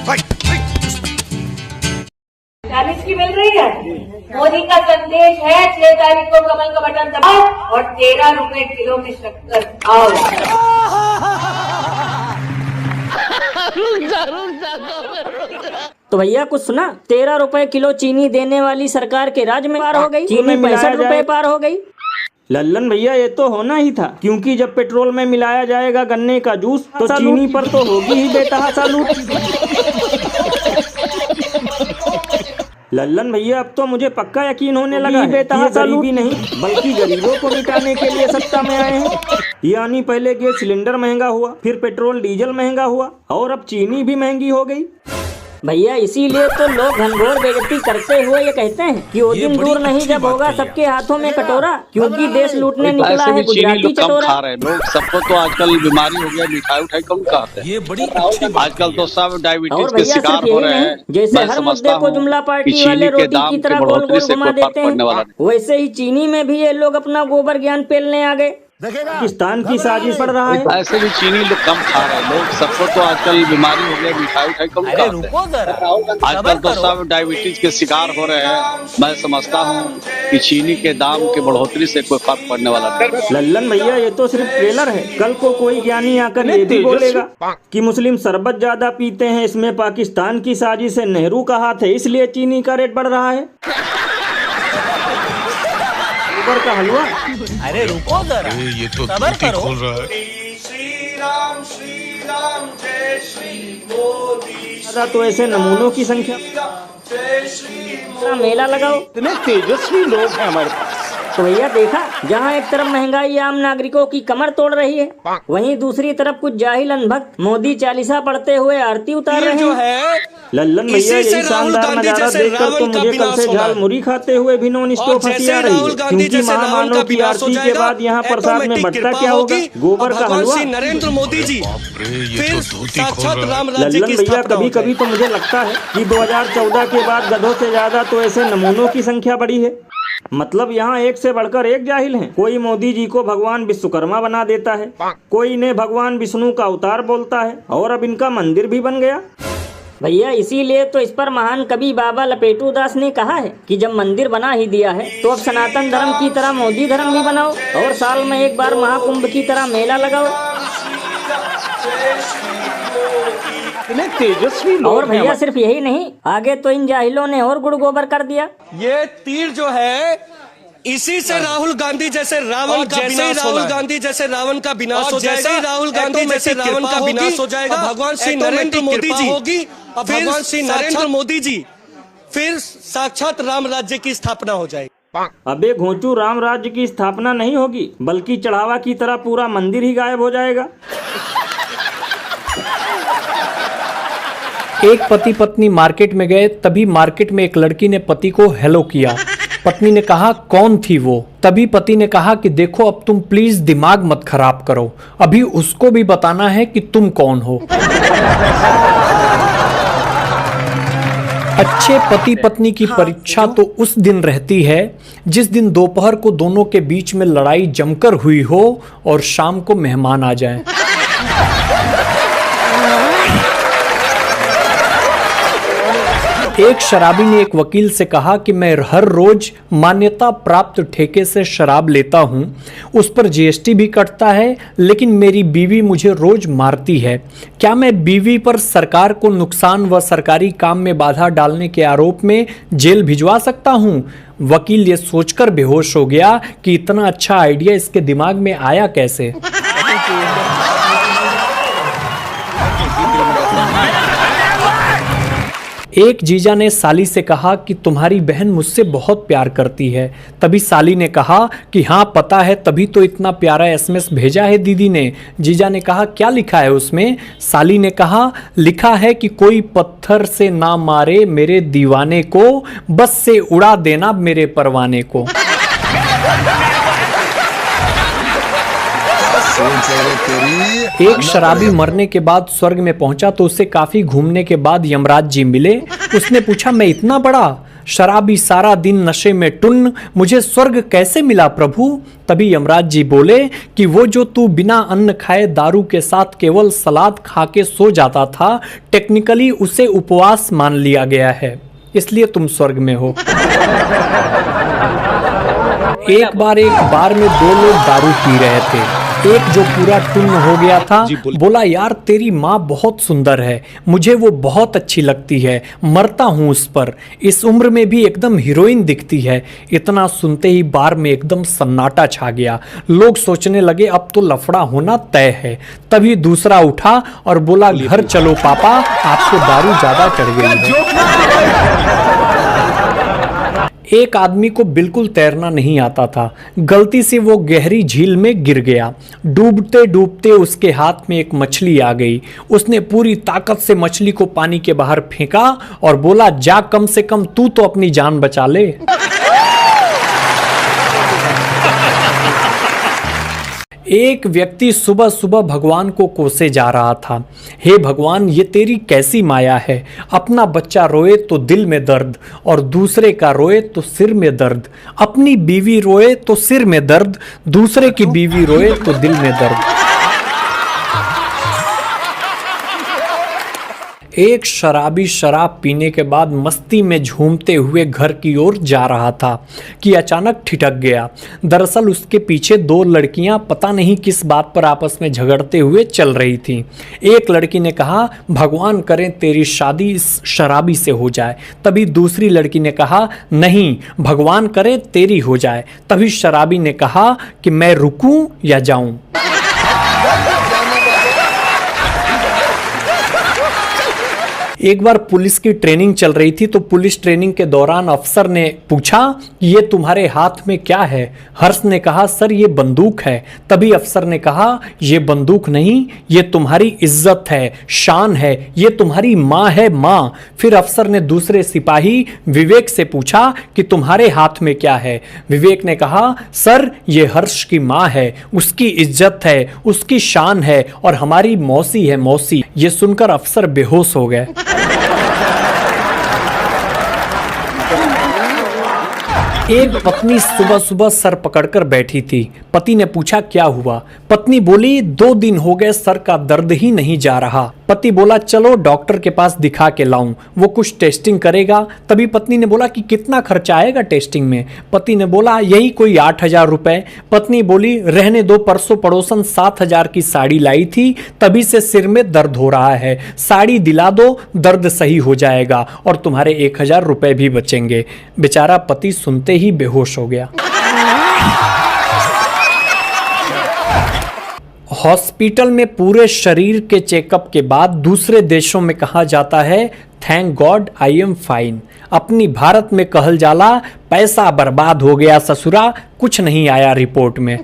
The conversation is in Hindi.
40 की मिल रही है। मोदी का संदेश है 6 तारीख को कमल का बटन दबाओ और 13 रुपए किलो की शक्कर खाओ। तो भैया कुछ सुना, 13 रुपए किलो चीनी देने वाली सरकार के राज में पार हो गई, चीनी 65 रुपए पार हो गई। लल्लन भैया ये तो होना ही था, क्योंकि जब पेट्रोल में मिलाया जाएगा गन्ने का जूस तो चीनी पर तो होगी ही बेतहाशा लूट। लल्लन भैया अब तो मुझे पक्का यकीन होने लगा है ये गरीबी नहीं बल्कि गरीबों को मिटाने के लिए सत्ता में आए हैं। यानी पहले गैस सिलेंडर महंगा हुआ, फिर पेट्रोल डीजल महंगा हुआ और अब चीनी भी महंगी हो गई। भैया इसीलिए तो लोग घनघोर बेइज्जती करते हुए ये कहते हैं कि वो दिन दूर नहीं जब होगा सबके हाथों में कटोरा, क्योंकि देश लूटने निकला है गुजराती चटोरा। खा रहे लोग, सबको तो आजकल बीमारी हो गया, मिठाई उठाई कम खाते हैं। ये बड़ी आजकल तो सब डायबिटीज के शिकार हो रहे हैं। जैसे हर मुद्दे को जुमला पार्टी वाले रोटी की तरह गोल गोल घुमा देते हैं, वैसे ही चीनी में भी ये लोग अपना गोबर ज्ञान पेलने आ गए। पाकिस्तान की साजिश पड़ रहा है। ऐसे भी चीनी लोग कम खा रहे हैं लोग, सबको तो आजकल बीमारी हो गया, मिठाई उठाई कम खाते हैं। आजकल तो सब डायबिटीज के शिकार हो रहे हैं। मैं समझता हूँ कि चीनी के दाम के बढ़ोतरी से कोई फर्क पड़ने वाला नहीं। लल्लन भैया ये तो सिर्फ ट्रेलर है, कल को कोई ज्ञानी आकर ये भी बोलेगा कि मुस्लिम शरबत ज्यादा पीते हैं, इसमें पाकिस्तान की साजिश है, नेहरू का हाथ है, इसलिए चीनी का रेट बढ़ रहा है। का हलवा, अरे रुको जरा, ये तो धोती खोल रहा है। श्री राम जय श्री मोदी। तो ऐसे नमूनों की संख्या, जय श्री मेला लगाओ, इतने तेजस्वी लोग हैं हमारे पास। तो भैया देखा, जहाँ एक तरफ महंगाई आम नागरिकों की कमर तोड़ रही है, वहीं दूसरी तरफ कुछ जाहिल अनभक्त मोदी चालीसा पढ़ते हुए आरती उतार रहे हैं। लल्लन भैया यही शानदार नजारा देखकर तो मुझे कल से झाल मुरी खाते हुए भी नॉन स्टॉप हंसी आ रही है, क्योंकि महामानव की आरती के बाद यहाँ प्रसाद में बढ़ता क्या होगा, गोबर का हलवा। नरेंद्र मोदी जी फिर साक्षात राम राज्य लल्लन भैया कभी कभी तो मुझे लगता है कि 2014 के बाद गधों से ज्यादा तो ऐसे नमूनों की संख्या बढ़ी है। मतलब यहाँ एक से बढ़कर एक जाहिल हैं। कोई मोदी जी को भगवान विश्वकर्मा बना देता है, कोई इन्हें भगवान विष्णु का अवतार बोलता है, और अब इनका मंदिर भी बन गया। भैया इसीलिए तो इस पर महान कवि बाबा लपेटू दास ने कहा है कि जब मंदिर बना ही दिया है तो अब सनातन धर्म की तरह मोदी धर्म भी बनाओ और साल में एक बार महाकुंभ की तरह मेला लगाओ। तेजस्वी लोग और भैया सिर्फ यही नहीं, आगे तो इन जाहिलों ने और गुड़ गोबर कर दिया। ये तीर जो है इसी से राहुल गांधी जैसे रावण का विनाश, राहुल गांधी जैसे रावण का विनाश हो जाएगा, राहुल गांधी जैसे रावण का विनाश हो जाएगा। भगवान श्री नरेंद्र मोदी जी होगी, भगवान श्री नरेंद्र मोदी जी फिर साक्षात राम राज्य की स्थापना हो जाएगी। अबे घोंचू, राम राज्य की स्थापना नहीं होगी, बल्कि चढ़ावा की तरह पूरा मंदिर ही गायब हो जाएगा। एक पति पत्नी मार्केट में गए, तभी मार्केट में एक लड़की ने पति को हेलो किया। पत्नी ने कहा कौन थी वो? तभी पति ने कहा कि देखो अब तुम प्लीज दिमाग मत खराब करो, अभी उसको भी बताना है कि तुम कौन हो। अच्छे पति पत्नी की परीक्षा तो उस दिन रहती है जिस दिन दोपहर को दोनों के बीच में लड़ाई जमकर हुई हो और शाम को मेहमान आ जाएं। एक शराबी ने एक वकील से कहा कि मैं हर रोज मान्यता प्राप्त ठेके से शराब लेता हूं, उस पर जीएसटी भी कटता है, लेकिन मेरी बीवी मुझे रोज मारती है। क्या मैं बीवी पर सरकार को नुकसान व सरकारी काम में बाधा डालने के आरोप में जेल भिजवा सकता हूं? वकील ये सोचकर बेहोश हो गया कि इतना अच्छा आइडिया इसके दिमाग में आया कैसे। एक जीजा ने साली से कहा कि तुम्हारी बहन मुझसे बहुत प्यार करती है। तभी साली ने कहा कि हाँ पता है, तभी तो इतना प्यारा एसएमएस भेजा है दीदी ने। जीजा ने कहा क्या लिखा है उसमें? साली ने कहा लिखा है कि कोई पत्थर से ना मारे मेरे दीवाने को, बस से उड़ा देना मेरे परवाने को। एक शराबी मरने के बाद स्वर्ग में पहुंचा तो उसे काफी घूमने के बाद यमराज जी मिले। उसने पूछा मैं इतना बड़ा? शराबी सारा दिन नशे में टुन्न, मुझे स्वर्ग कैसे मिला प्रभु? तभी यमराज जी बोले कि वो जो तू बिना अन्न खाए दारू के साथ केवल सलाद खा के सो जाता था, टेक्निकली उसे उपवास मान लिया गया है, इसलिए तुम स्वर्ग में हो। एक बार में दो लोग दारू पी रहे थे। एक जो पूरा टुन्न हो गया था बोला, यार तेरी माँ बहुत सुंदर है, मुझे वो बहुत अच्छी लगती है, मरता हूँ उस पर, इस उम्र में भी एकदम हीरोइन दिखती है। इतना सुनते ही बार में एकदम सन्नाटा छा गया। लोग सोचने लगे अब तो लफड़ा होना तय है। तभी दूसरा उठा और बोला, घर चलो पापा, आपको दारू ज्यादा चढ़ गई है। एक आदमी को बिल्कुल तैरना नहीं आता था। गलती से वो गहरी झील में गिर गया। डूबते डूबते उसके हाथ में एक मछली आ गई। उसने पूरी ताकत से मछली को पानी के बाहर फेंका और बोला, जा कम से कम तू तो अपनी जान बचा ले। एक व्यक्ति सुबह सुबह भगवान को कोसे जा रहा था। हे भगवान, ये तेरी कैसी माया है, अपना बच्चा रोए तो दिल में दर्द और दूसरे का रोए तो सिर में दर्द, अपनी बीवी रोए तो सिर में दर्द, दूसरे की बीवी रोए तो दिल में दर्द। एक शराबी शराब पीने के बाद मस्ती में झूमते हुए घर की ओर जा रहा था कि अचानक ठिठक गया। दरअसल उसके पीछे दो लड़कियां पता नहीं किस बात पर आपस में झगड़ते हुए चल रही थीं। एक लड़की ने कहा, भगवान करें तेरी शादी इस शराबी से हो जाए। तभी दूसरी लड़की ने कहा, नहीं, भगवान करें तेरी हो जाए। तभी शराबी ने कहा कि मैं रुकूं या जाऊं। एक बार पुलिस की ट्रेनिंग चल रही थी तो पुलिस ट्रेनिंग के दौरान अफसर ने पूछा, ये तुम्हारे हाथ में क्या है? हर्ष ने कहा, सर ये बंदूक है। तभी अफसर ने कहा, ये बंदूक नहीं, ये तुम्हारी इज्जत है, शान है, ये तुम्हारी माँ है, माँ। फिर अफसर ने दूसरे सिपाही विवेक से पूछा कि तुम्हारे हाथ में क्या है? विवेक ने कहा, सर ये हर्ष की माँ है, उसकी इज्जत है, उसकी शान है और हमारी मौसी है, मौसी। ये सुनकर अफसर बेहोश हो गए। एक पत्नी सुबह सुबह सर पकड़कर बैठी थी। पति ने पूछा, क्या हुआ? पत्नी बोली, 2 दिन हो गए सर का दर्द ही नहीं जा रहा। पति बोला, चलो डॉक्टर के पास दिखा के लाऊं, वो कुछ टेस्टिंग करेगा। तभी पत्नी ने बोला कि कितना खर्चा आएगा टेस्टिंग में? पति ने बोला, यही कोई 8,000 रुपए। पत्नी बोली, रहने दो, परसों पड़ोसन 7,000 की साड़ी लाई थी, तभी से सिर में दर्द हो रहा है, साड़ी दिला दो, दर्द सही हो जाएगा और तुम्हारे 1,000 रुपए भी बचेंगे। बेचारा पति सुनते ही बेहोश हो गया। हॉस्पिटल में पूरे शरीर के चेकअप के बाद दूसरे देशों में कहा जाता है, thank God I am fine. अपनी भारत में कहल जाला, पैसा बर्बाद हो गया ससुरा, कुछ नहीं आया रिपोर्ट में।